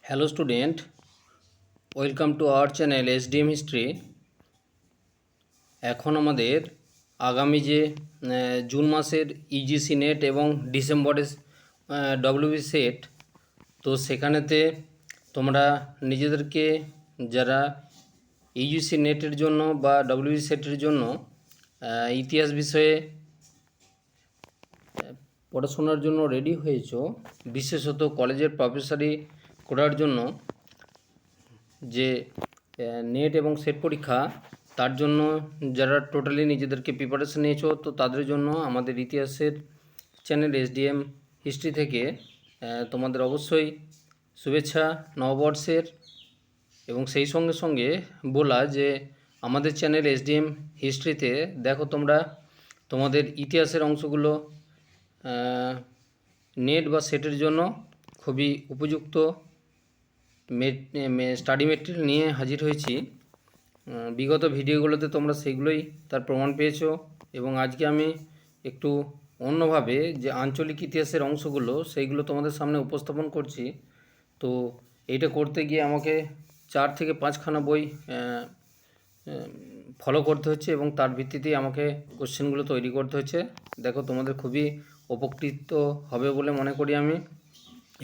Hello student, welcome to our channel SDM history. এখন আমাদের আগামী যে জুন মাসের ইউজিসি নেট এবং ডিসেম্বরের ডব্লিউবি সেট, তো সেখানেতে তোমরা নিজেদেরকে যারা ইউজিসি নেটের জন্য বা ডব্লিউবি সেটের জন্য ইতিহাস বিষয়ে পড়াশোনার জন্য রেডি হয়েছো, বিশেষত কলেজের প্রফেসরি করার জন্য যে নেট এবং সেট পরীক্ষা, তার জন্য যারা টোটালি নিজেদেরকে প্রিপারেশন নিয়েছো, তো তাদের জন্য আমাদের ইতিহাসের চ্যানেল এসডিএম হিস্ট্রি থেকে তোমাদের অবশ্যই শুভেচ্ছা নববর্ষের। এবং সেই সঙ্গে সঙ্গে বলা যে আমাদের চ্যানেল এসডিএম হিস্ট্রিতে দেখো তোমরা তোমাদের ইতিহাসের অংশগুলো নেট বা সেটের জন্য খুবই উপযুক্ত স্টাডি মেটেরিয়াল নিয়ে হাজির হয়েছি। বিগত ভিডিওগুলোতে তোমরা সেগুলোই তার প্রমাণ পেয়েছো, এবং আজকে আমি একটু অন্যভাবে যে আঞ্চলিক ইতিহাসের অংশগুলো সেইগুলো তোমাদের সামনে উপস্থাপন করছি। তো এইটা করতে গিয়ে আমাকে 4 থেকে 5খানা বই ফলো করতে হচ্ছে, এবং তার ভিত্তিতেই আমাকে কোশ্চেনগুলো তৈরি করতে হচ্ছে। দেখো তোমাদের খুবই উপকৃত হবে বলে মনে করি আমি,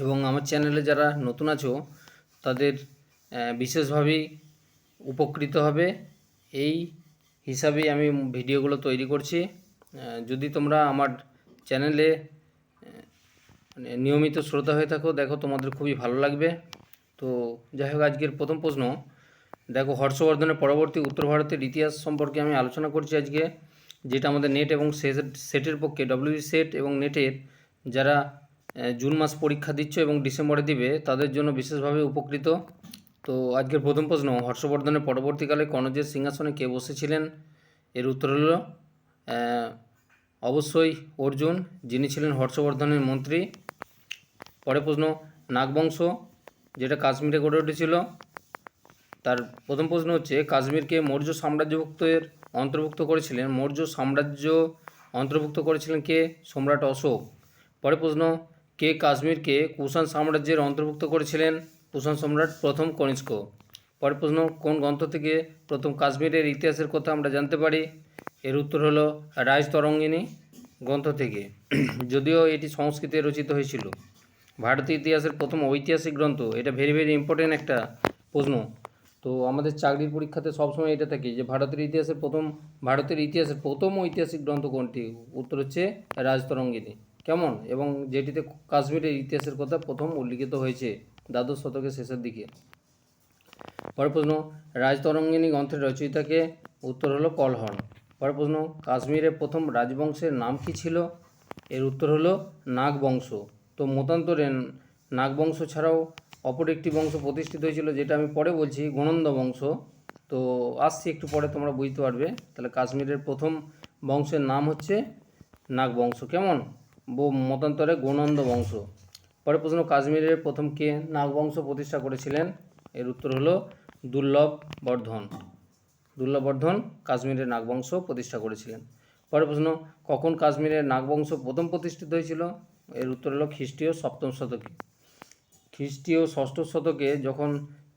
এবং আমার চ্যানেলে যারা নতুন আছো তাদের বিশেষভাবেই উপকৃত হবে এই হিসাবেই আমি ভিডিওগুলো তৈরি করছি। যদি তোমরা আমার চ্যানেলে নিয়মিত শ্রোতা হয়ে থাকো, দেখো তোমাদের খুবই ভালো লাগবে। তো যাই হোক, আজকের প্রথম প্রশ্ন দেখো, হর্ষবর্ধনের পরবর্তী উত্তর ভারতের ইতিহাস সম্পর্কে আমি আলোচনা করছি আজকে, যেটা আমাদের নেট এবং সেটের পক্ষে ডব্লিউবি সেট এবং নেটের যারা জুন মাস পরীক্ষা দিচ্ছ এবং ডিসেম্বরে দিবে তাদের জন্য বিশেষভাবে উপকৃত। তো আজকের প্রথম প্রশ্ন, হর্ষবর্ধনের পরবর্তীকালে কনৌজের সিংহাসনে কে বসেছিলেন? এর উত্তর হলো অবশ্যই অর্জুন, যিনি ছিলেন হর্ষবর্ধনের মন্ত্রী। পরের প্রশ্ন, নাগবংশ যেটা কাশ্মীরে গড়ে উঠেছিল, তার প্রথম প্রশ্ন হচ্ছে কাশ্মীরকে মৌর্য সাম্রাজ্যভুক্তের অন্তর্ভুক্ত করেছিলেন অন্তর্ভুক্ত করেছিলেন কে? সম্রাট অশোক। পরের প্রশ্ন, কে কাশ্মীরকে কুষাণ সাম্রাজ্যের অন্তর্ভুক্ত করেছিলেন? কুষাণ সম্রাট প্রথম কনিষ্ক। পরের প্রশ্ন, কোন গ্রন্থ থেকে প্রথম কাশ্মীরের ইতিহাসের কথা আমরা জানতে পারি? এর উত্তর হলো রাজতরঙ্গিনী গ্রন্থ থেকে, যদিও এটি সংস্কৃতে রচিত হয়েছিল। ভারতীয় ইতিহাসের প্রথম ঐতিহাসিক গ্রন্থ, এটা ভেরি ভেরি ইম্পর্টেন্ট একটা প্রশ্ন। তো আমাদের চাকরির পরীক্ষাতে সবসময় এটা থাকে যে ভারতের ইতিহাসের প্রথম ঐতিহাসিক গ্রন্থ কোনটি? উত্তর হচ্ছে রাজতরঙ্গিনী। কেমন? এবং যেটিতে কাশ্মীরের ইতিহাসের কথা প্রথম উল্লিখিত হয়েছে দ্বাদশ শতকের শেষের দিকে। পরের প্রশ্ন, রাজতরঙ্গিনী গ্রন্থের রচয়িতাকে? উত্তর হলো কলহন। পরের প্রশ্ন, কাশ্মীরের প্রথম রাজবংশের নাম কি ছিল? এর উত্তর হলো নাগবংশ। তো মতান্তরে নাগবংশ ছাড়াও অপর একটি বংশ প্রতিষ্ঠিত হয়েছিল, যেটা আমি পরে বলছি, গোনন্দ বংশ। তো আসছি একটু পরে, তোমরা বুঝতে পারবে। তাহলে কাশ্মীরের প্রথম বংশের নাম হচ্ছে নাগবংশ। কেমন? মতান্তরে গোনন্দ বংশ। পরের প্রশ্ন, কাশ্মীরের প্রথম কে নাগবংশ প্রতিষ্ঠা করেছিলেন? এর উত্তর হলো দুর্লভবর্ধন কাশ্মীরের নাগবংশ প্রতিষ্ঠা করেছিলেন। পরের প্রশ্ন, কখন কাশ্মীরের নাগবংশ প্রথম প্রতিষ্ঠিত হয়েছিল? এর উত্তর হলো খ্রিস্টীয় 7ম শতকে। খ্রিস্টীয় 6ষ্ঠ শতকে যখন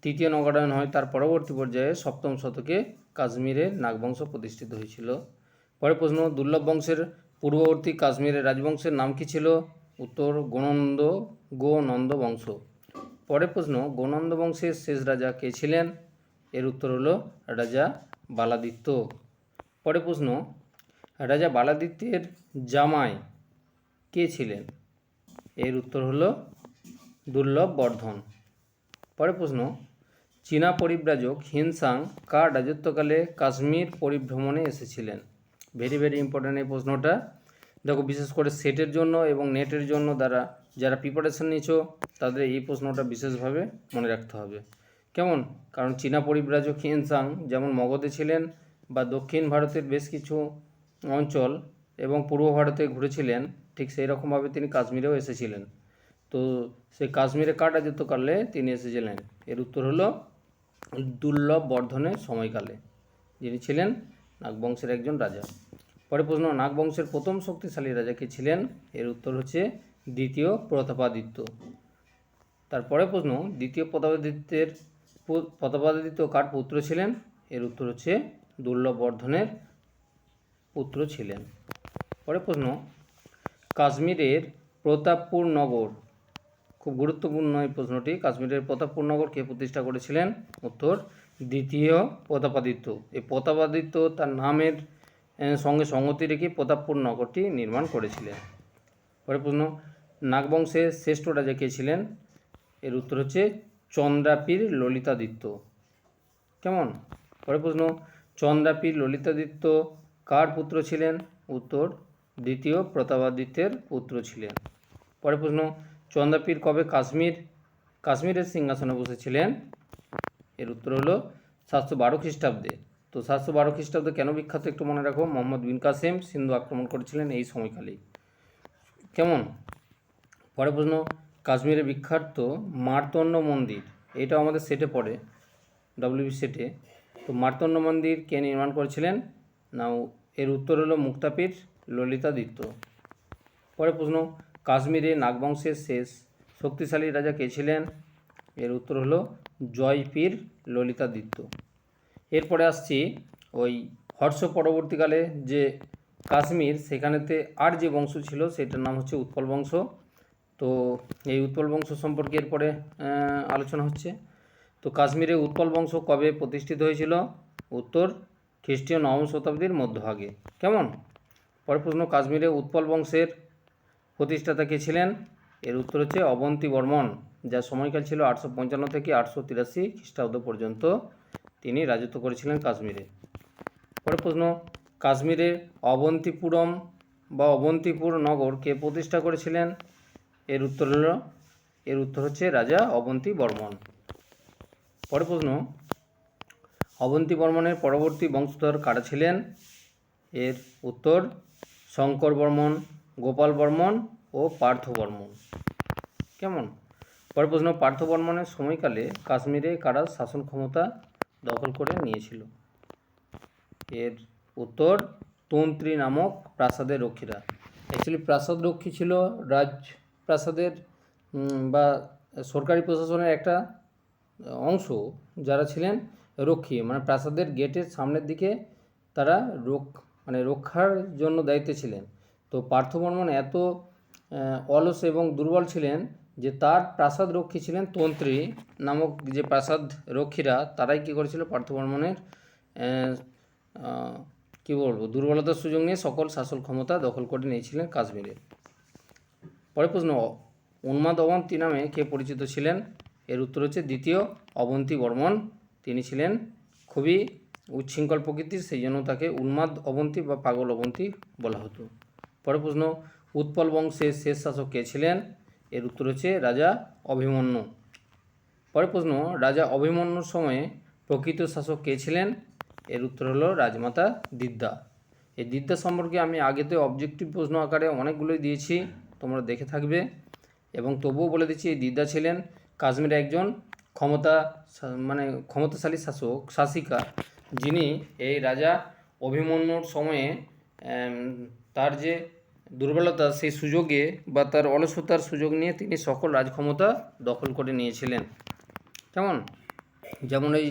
তৃতীয় নগরায়ণ হয়, তার পরবর্তী পর্যায়ে 7ম শতকে কাশ্মীরের নাগবংশ প্রতিষ্ঠিত হয়েছিল। পরের প্রশ্ন, দুর্লভ বংশের পূর্ববর্তী কাশ্মীরের রাজবংশের নাম কি ছিল? উত্তর গোনন্দ বংশ। পরের প্রশ্ন, গোনন্দ বংশের শেষ রাজা কে ছিলেন? এর উত্তর হলো রাজা বালাদিত্য। পরের প্রশ্ন, রাজা বালাদিত্যের জামাই কে ছিলেন? এর উত্তর হলো দুর্লভবর্ধন। পরের প্রশ্ন, চীনা পরিব্রাজক হিনসাং কার রাজত্বকালে কাশ্মীর পরিভ্রমণে এসেছিলেন? ভেরি ভেরি ইম্পর্ট্যান্ট এই প্রশ্নটা। দেখো, বিশেষ করে সেটের জন্য এবং নেটের জন্য যারা প্রিপারেশন নিচ্ছো তাদের এই প্রশ্নটা বিশেষভাবে মনে রাখতে হবে। কেমন? কারণ চীনা পরিব্রাজক হিনসাং যেমন মগধে ছিলেন বা দক্ষিণ ভারতের বেশ কিছু অঞ্চল এবং পূর্ব ভারতে ঘুরেছিলেন, ঠিক সেই রকমভাবে তিনি কাশ্মীরেও এসেছিলেন। তো সেই কাশ্মীরে কার রাজত্বকালে তিনি এসেছিলেন? এর উত্তর হলো দুর্লভবর্ধনের সময়কালে, যিনি ছিলেন নাগবংশের একজন রাজা। পরের প্রশ্ন, নাগবংশের প্রথম শক্তিশালী রাজা কে ছিলেন? এর উত্তর হচ্ছে দ্বিতীয় প্রতাপাদিত্য। তারপরে প্রশ্ন, দ্বিতীয় প্রতাপাদিত্য কার পুত্র ছিলেন? এর উত্তর হচ্ছে দুর্লভবর্ধনের পুত্র ছিলেন। পরে প্রশ্ন, কাশ্মীরের প্রতাপপুর নগর, খুব গুরুত্বপূর্ণ এই প্রশ্নটি, কাশ্মীরের প্রতাপপুর নগর কে প্রতিষ্ঠা করেছিলেন? উত্তর দ্বিতীয় প্রতাপাদিত্য। এই প্রতাপাদিত্য তার নামের সঙ্গে সঙ্গতি রেখে প্রতাপপুর নগরটি নির্মাণ করেছিলেন। পরে প্রশ্ন, নাগবংশের শ্রেষ্ঠ রাজা কে ছিলেন? এর উত্তর হচ্ছে চন্দ্রাপীর ললিতাদিত্য। কেমন? পরে প্রশ্ন, চন্দ্রাপীর ললিতাদিত্য কার পুত্র ছিলেন? উত্তর দ্বিতীয় প্রতাপাদিত্যের পুত্র ছিলেন। পরে প্রশ্ন, চন্দ্রাপীর কবে কাশ্মীরের সিংহাসনে বসেছিলেন? এর উত্তর হলো 712 খ্রিস্টাব্দে। তো 712 খ্রিস্টাব্দে কেন বিখ্যাত একটু মনে রাখো, মোহাম্মদ বিন কাসেম সিন্ধু আক্রমণ করেছিলেন এই সময়কালেই। কেমন? পরে প্রশ্ন, কাশ্মীরের বিখ্যাত মার্তণ্ড মন্দির, এটাও আমাদের সেটে পড়ে, ডব্লিউবি সেটে। তো মার্তণ্ড মন্দির কে নির্মাণ করেছিলেন? না, এর উত্তর হলো মুক্তাপীর ললিতাদিত্য। পরে প্রশ্ন, কাশ্মীরে নাগবংশের শেষ শক্তিশালী রাজা কে ছিলেন? এর উত্তর হলো জয়পীর ললিতাদিত্য। এরপরে আসছি ওই হর্ষ পরবর্তীকালে যে কাশ্মীর, সেখানেতে আর যে বংশ ছিল সেটার নাম হচ্ছে উৎপল বংশ। তো এই উৎপল বংশ সম্পর্কে এরপরে আলোচনা হচ্ছে। তো কাশ্মীরে উৎপল বংশ কবে প্রতিষ্ঠিত হয়েছিল? উত্তর খ্রিস্টীয় 9ম শতাব্দীর মধ্যভাগে। কেমন? পরে প্রশ্ন, কাশ্মীরে উৎপল বংশের প্রতিষ্ঠাতা কে ছিলেন? এর উত্তর হচ্ছে অবন্তী বর্মন, যার সময়কাল ছিল 855 থেকে 883 খ্রিস্টাব্দ পর্যন্ত তিনি রাজত্ব করেছিলেন কাশ্মীরে। পরে প্রশ্ন, কাশ্মীরে অবন্তিপুরম বা অবন্তিপুর নগর কে প্রতিষ্ঠা করেছিলেন? এর উত্তর হচ্ছে রাজা অবন্তী বর্মন। পরে প্রশ্ন, অবন্তী বর্মনের পরবর্তী বংশধর কারা ছিলেন? এর উত্তর শঙ্কর বর্মন, গোপাল বর্মন ও পার্থ বর্মন। কেমন? পরে প্রশ্ন, পার্থ বর্মনের সময়কালে কাশ্মীরে কারা শাসন ক্ষমতা দখল করে নিয়েছিল? এর উত্তর তন্ত্রী নামক প্রাসাদের রক্ষীরা। অ্যাকচুয়ালি প্রাসাদ রক্ষী ছিল রাজপ্রাসাদের বা সরকারি প্রশাসনের একটা অংশ, যারা ছিলেন রক্ষী, মানে প্রাসাদের গেটের সামনের দিকে তারা রক্ষার জন্য দায়িত্বে ছিলেন। তো পার্থ বর্মন এত অলস এবং দুর্বল ছিলেন যে তার প্রাসাদ রক্ষী ছিলেন তন্ত্রী নামক যে প্রাসাদ রক্ষীরা, তারাই কী করেছিল, পার্থ বর্মনের কী বলবো দুর্বলতার সুযোগ নিয়ে সকল শাসন ক্ষমতা দখল করে নিয়েছিলেন কাশ্মীরে। পরে প্রশ্ন, উন্মাদ অবন্তী নামে কে পরিচিত ছিলেন? এর উত্তর হচ্ছে দ্বিতীয় অবন্তী বর্মন। তিনি ছিলেন খুবই উচ্ছৃঙ্খল প্রকৃতির, সেই জন্য তাকে উন্মাদ অবন্তী বা পাগল অবন্তী বলা হতো। পরে প্রশ্ন, উৎপল বংশের শেষ শাসক কে ছিলেন? এর উত্তর হচ্ছে রাজা অভিমন্যু। পরে প্রশ্ন, রাজা অভিমন্যুর সময়ে প্রকৃত শাসক কে ছিলেন? এর উত্তর হলো রাজমাতা দিদ্যা। এই দিদ্যা সম্পর্কে আমি আগেতে অবজেক্টিভ প্রশ্ন আকারে অনেকগুলোই দিয়েছি, তোমরা দেখে থাকবে, এবং তবুও বলে দিচ্ছি, এই দিদ্যা ছিলেন কাশ্মীরে একজন ক্ষমতাশালী শাসিকা, যিনি এই রাজা অভিমন্যুর সময়ে তার যে দুর্বলতা সেই সুযোগে বা তার অলসতার সুযোগ নিয়ে তিনি সকল রাজক্ষমতা দখল করে নিয়েছিলেন। কেমন? যেমন এই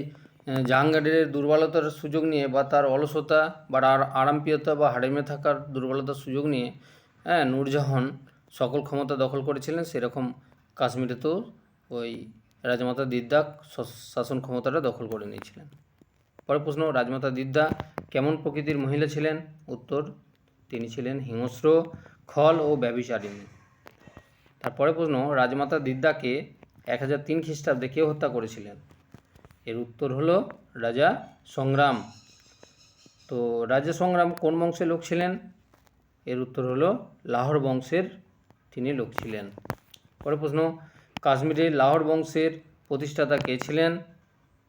জাহাঙ্গীরের দুর্বলতার সুযোগ নিয়ে বা তার অলসতা বা আরামপ্রিয়তা বা হারেমে থাকার দুর্বলতার সুযোগ নিয়ে নূরজাহান সকল ক্ষমতা দখল করেছিলেন, সেরকম কাশ্মীরে তো ওই রাজমাতা দিদ্যা শাসন ক্ষমতাটা দখল করে নিয়েছিলেন। পরে প্রশ্ন, রাজমাতা দিদ্যা কেমন প্রকৃতির মহিলা ছিলেন? উত্তর, তিনি ছিলেন হিংস্র, খল ও ব্যভিচারিণী। তারপরে প্রশ্ন, রাজমাতা দিদ্যাকে 1003 খ্রিস্টাব্দে কে হত্যা করেছিলেন? এর উত্তর হলো রাজা সংগ্রাম। তো রাজা সংগ্রাম কোন বংশের লোক ছিলেন? এর উত্তর হলো লাহোর বংশের তিনি লোক ছিলেন। পরে প্রশ্ন, কাশ্মীরের লাহোর বংশের প্রতিষ্ঠাতা কে ছিলেন?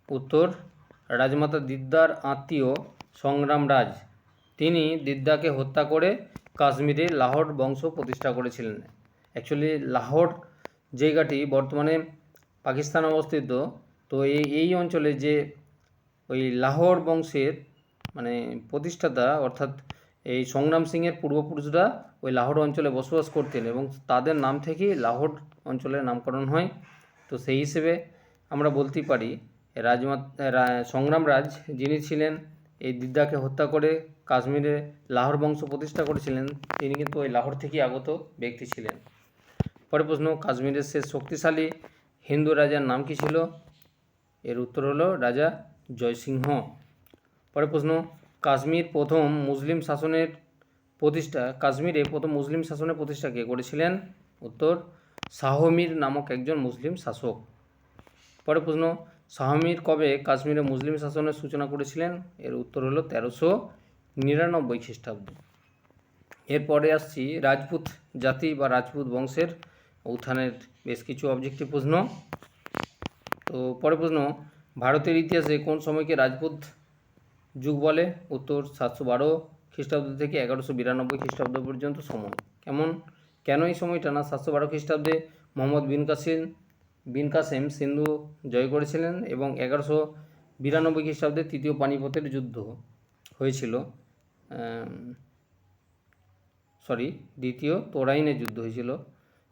উত্তর রাজমাতা দিদ্যার আত্মীয় সংগ্রাম রাজ। তিনি দিদ্যাকে হত্যা করে কাশ্মীরে লাহোর বংশ প্রতিষ্ঠা করেছিলেন। অ্যাকচুয়ালি লাহোর জায়গাটি বর্তমানে পাকিস্তান অবস্থিত। তো এই অঞ্চলে যে ওই লাহোর বংশের প্রতিষ্ঠাতা অর্থাৎ এই সংগ্রাম সিংয়ের পূর্বপুরুষরা ওই লাহোর অঞ্চলে বসবাস করতেন এবং তাদের নাম থেকেই লাহোর অঞ্চলের নামকরণ হয়। তো সেই হিসেবে আমরা বলতেই পারি সংগ্রামরাজ যিনি ছিলেন এই দিদ্দাকে হত্যা করে কাশ্মীরে লাহোর বংশ প্রতিষ্ঠা করেছিলেন, তিনি কিন্তু ওই লাহোর থেকেই আগত ব্যক্তি ছিলেন। পরের প্রশ্ন, কাশ্মীরের শেষ শক্তিশালী হিন্দু রাজার নাম কি ছিল? এর উত্তর হলো রাজা জয়সিংহ। পরের প্রশ্ন, কাশ্মীরে প্রথম মুসলিম শাসনের প্রতিষ্ঠা কে করেছিলেন? উত্তর, শাহ মীর নামক একজন মুসলিম শাসক। পরের প্রশ্ন, শাহ মীর কবে কাশ্মীরে মুসলিম শাসনের সূচনা করেছিলেন? এর উত্তর হলো 1399 খ্রিস্টাব্দে। এরপরে আসছি রাজপুত জাতি বা রাজপুত বংশের উত্থানের বেশ কিছু অবজেক্টিভ প্রশ্ন। তো পরের প্রশ্ন, ভারতের ইতিহাসে কোন সময়কে রাজপুত যুগ বলে? উত্তর, 712 খ্রিস্টাব্দ থেকে 1192 খ্রিস্টাব্দ পর্যন্ত সময়। কেন এই সময়টা? না, 712 খ্রিস্টাব্দে মোহাম্মদ বিন কাসেম সিন্ধু জয় করেছিলেন এবং 1192 খ্রিস্টাব্দে তৃতীয় পানিপথের যুদ্ধ হয়েছিল, দ্বিতীয় তোরাইনের যুদ্ধ হয়েছিল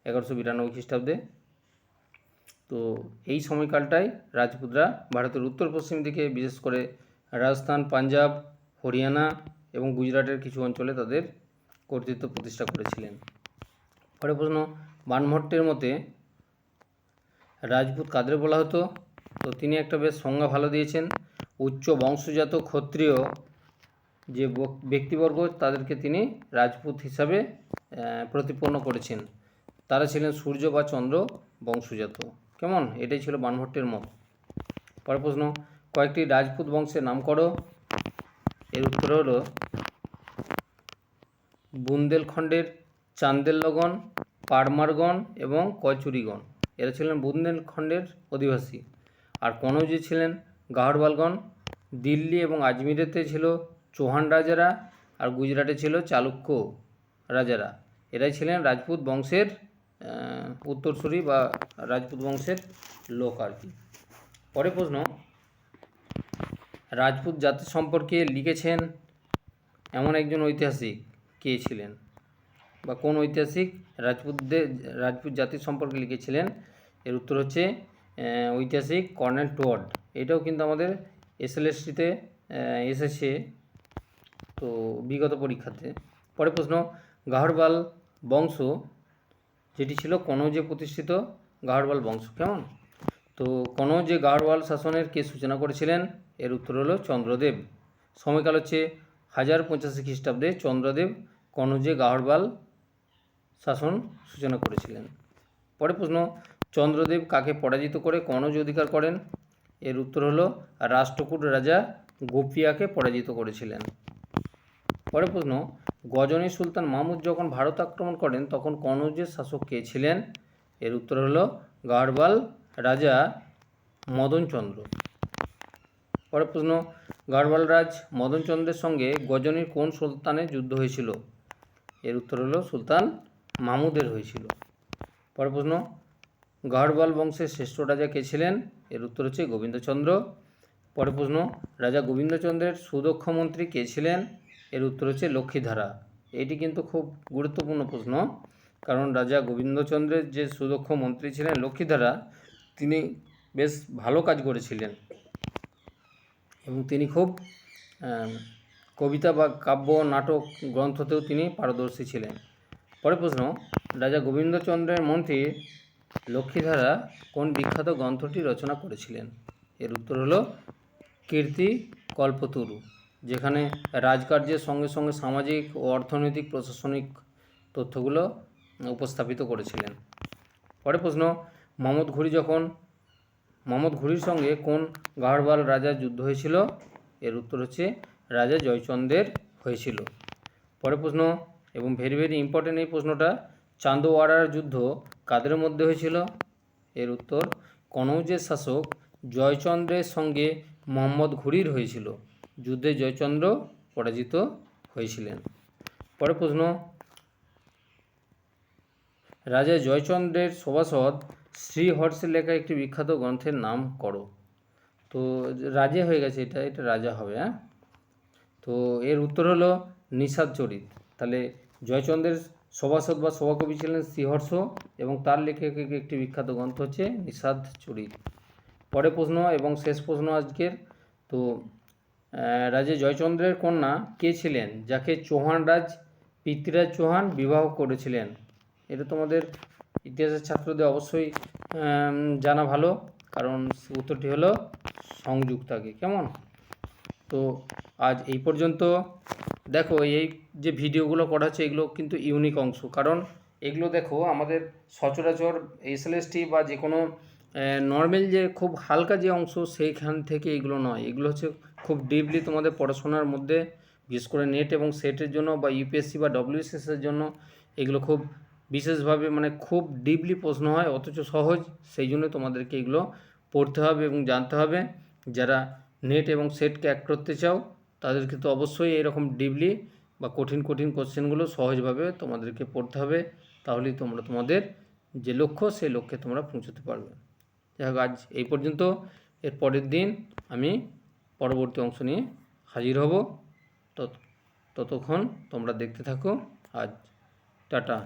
1192 খ্রিস্টাব্দে। তো এই সময়কালটায় রাজপুতরা ভারতের উত্তর পশ্চিম দিকে, বিশেষ করে রাজস্থান, পাঞ্জাব, হরিয়ানা এবং গুজরাটের কিছু অঞ্চলে তাদের কর্তৃত্ব প্রতিষ্ঠা করেছিলেন। পরের প্রশ্ন, বানভট্টের মতে রাজপুত কাদের বলা হতো? তো তিনি একটা বেশ সংজ্ঞা ভালো দিয়েছেন, উচ্চ বংশজাত ক্ষত্রিয় যে ব্যক্তিবর্গ তাদেরকে তিনি রাজপুত হিসাবে প্রতিপন্ন করেছেন। তারা ছিলেন সূর্য বা চন্দ্র বংশজাত। এটাই ছিল বানভট্টের মত। পরের প্রশ্ন, কয়েকটি রাজপুত বংশের নাম করো। এর উত্তর হলো বুন্দেলখণ্ডের চান্দেলগণ, পারমারগণ এবং কচুরিগণ, এরা ছিলেন বুন্দেলখণ্ডের অধিবাসী। আর কনৌজে ছিলেন গাহরওয়ালগণ, দিল্লি এবং আজমিরেতে ছিল চৌহান রাজারা, আর গুজরাটে ছিল চালুক্য রাজারা। এরাই ছিলেন রাজপুত বংশের উত্তরসূরি বা রাজপুত বংশের লোক আর কি। পরের প্রশ্ন, রাজপুত জাতি সম্পর্কে লিখেছেন এমন একজন ঐতিহাসিক কে ছিলেন, বা কোন ঐতিহাসিক রাজপুত জাতির সম্পর্কে লিখেছিলেন? এর উত্তর হচ্ছে ঐতিহাসিক কর্নেল টুয়ার্ড। এটাও কিন্তু আমাদের এসএলএসটিতে এসেছে তো বিগত পরীক্ষাতে। পরের প্রশ্ন, গাহরওয়াল বংশ যেটি ছিল কনৌজে প্রতিষ্ঠিত গাহরওয়াল বংশ। তো কনৌজে গাহরওয়াল শাসনের কে সূচনা করেছিলেন? এর উত্তর হলো চন্দ্রদেব। সময়কাল হচ্ছে 1085 খ্রিস্টাব্দে চন্দ্রদেব কনৌজে গাহরওয়াল শাসন সূচনা করেছিলেন। পরের প্রশ্ন, চন্দ্রদেব কাকে পরাজিত করে কনৌজ অধিকার করেন? এর উত্তর হলো রাষ্ট্রকূট রাজা গোপিয়াকে পরাজিত করেছিলেন। পরের প্রশ্ন, গজনী সুলতান মাহমুদ যখন ভারত আক্রমণ করেন তখন কনৌজের শাসক কে ছিলেন? এর উত্তর হলো গাহরওয়াল রাজা মদনচন্দ্র। পরের প্রশ্ন, গাহরওয়াল রাজ মদনচন্দ্রের সঙ্গে গজনীর কোন সুলতানের যুদ্ধ হয়েছিল? এর উত্তর হলো সুলতান মাহমুদের হয়েছিল। পরের প্রশ্ন, গাহরওয়াল বংশের শ্রেষ্ঠ রাজা কে ছিলেন? এর উত্তর হচ্ছে গোবিন্দচন্দ্র। পরের প্রশ্ন, রাজা গোবিন্দচন্দ্রের সুদক্ষ মন্ত্রী কে ছিলেন? এর উত্তর হচ্ছে লক্ষ্মীধারা। এটি কিন্তু খুব গুরুত্বপূর্ণ প্রশ্ন, কারণ রাজা গোবিন্দচন্দ্রের যে সুদক্ষ মন্ত্রী ছিলেন লক্ষ্মীধারা, তিনি বেশ ভালো কাজ করেছিলেন এবং তিনি খুব কবিতা বা কাব্য নাটক গ্রন্থতেও তিনি পারদর্শী ছিলেন। পরের প্রশ্ন, রাজা গোবিন্দচন্দ্রের মন্ত্রী লক্ষ্মীধারা কোন বিখ্যাত গ্রন্থটি রচনা করেছিলেন? এর উত্তর হলো কীর্তি কল্পতরু, যেখানে রাজকার্যের সঙ্গে সঙ্গে সামাজিক ও অর্থনৈতিক প্রশাসনিক তথ্যগুলো উপস্থাপিত করেছিলেন। পরের প্রশ্ন, মোহাম্মদ ঘুরির সঙ্গে কোন গাহরওয়াল রাজার যুদ্ধ হয়েছিল? এর উত্তর হচ্ছে রাজা জয়চন্দ্রের হয়েছিল। পরের প্রশ্ন, এবং ভেরি ভেরি ইম্পর্টেন্ট এই প্রশ্নটা, চান্দোয়ারার যুদ্ধ কাদের মধ্যে হয়েছিল? এর উত্তর কনৌজের শাসক জয়চন্দ্রের সঙ্গে মোহাম্মদ ঘুরির হয়েছিল। যুদ্ধে জয়চন্দ্র পরাজিত হয়েছিলেন। পরের প্রশ্ন, রাজা জয়চন্দ্রের সভাসদ শ্রীহর্ষের লেখা একটি বিখ্যাত গ্রন্থের নাম করো। তো রাজা হয়ে গেছে, এটা রাজা হবে। তো এর উত্তর হলো নিষাদ চরিত। তাহলে জয়চন্দ্রের সভাসদ বা সভাকবি ছিলেন শ্রীহর্ষ এবং তার লেখক একটি বিখ্যাত গ্রন্থ হচ্ছে নিষাদ চরিত। পরের প্রশ্ন এবং শেষ প্রশ্ন আজকের। তো রাজা জয়চন্দ্রের কন্যা কে ছিলেন যাকে চৌহান রাজ পৃথ্বীরাজ চৌহান বিবাহ করেছিলেন? এটা তোমাদের ইতিহাসের ছাত্রদের অবশ্যই জানা ভালো, কারণ উত্তরটি হলো সংযুক্তাকে। কেমন? তো আজ এই পর্যন্ত। দেখো এই যে ভিডিওগুলো করা হচ্ছে এগুলো কিন্তু ইউনিক অংশ, কারণ এগুলো দেখো আমাদের সচরাচর এসএলএসটি বা যে কোনো নর্মাল যে খুব হালকা যে অংশ সেইখান থেকে এগুলো নয়, এগুলো হচ্ছে খুব ডিপলি তোমাদের পড়াশোনার মধ্যে, বিশেষ করে নেট এবং সেটের জন্য বা ইউপিএসসি বা ডব্লিউবিসিএসের জন্য এগুলো খুব বিশেষভাবে মানে খুব ডিপলি প্রশ্ন হয়, অথচ সহজ। সেই জন্য তোমাদেরকে এগুলো পড়তে হবে এবং জানতে হবে। যারা নেট এবং সেট ক্র্যাক করতে চাও তাদের কিন্তু অবশ্যই এরকম ডিপলি বা কঠিন কঠিন কোশ্চেনগুলো সহজভাবে তোমাদেরকে পড়তে হবে, তাহলেই তোমরা তোমাদের যে লক্ষ্য সেই লক্ষ্যে তোমরা পৌঁছতে পারবে। যাই হোক, আজ এই পর্যন্ত। এর পরের দিন আমি পরবর্তী অংশ নিয়ে হাজির হব। ততক্ষণ তোমরা দেখতে থাকো। আজ টাটা।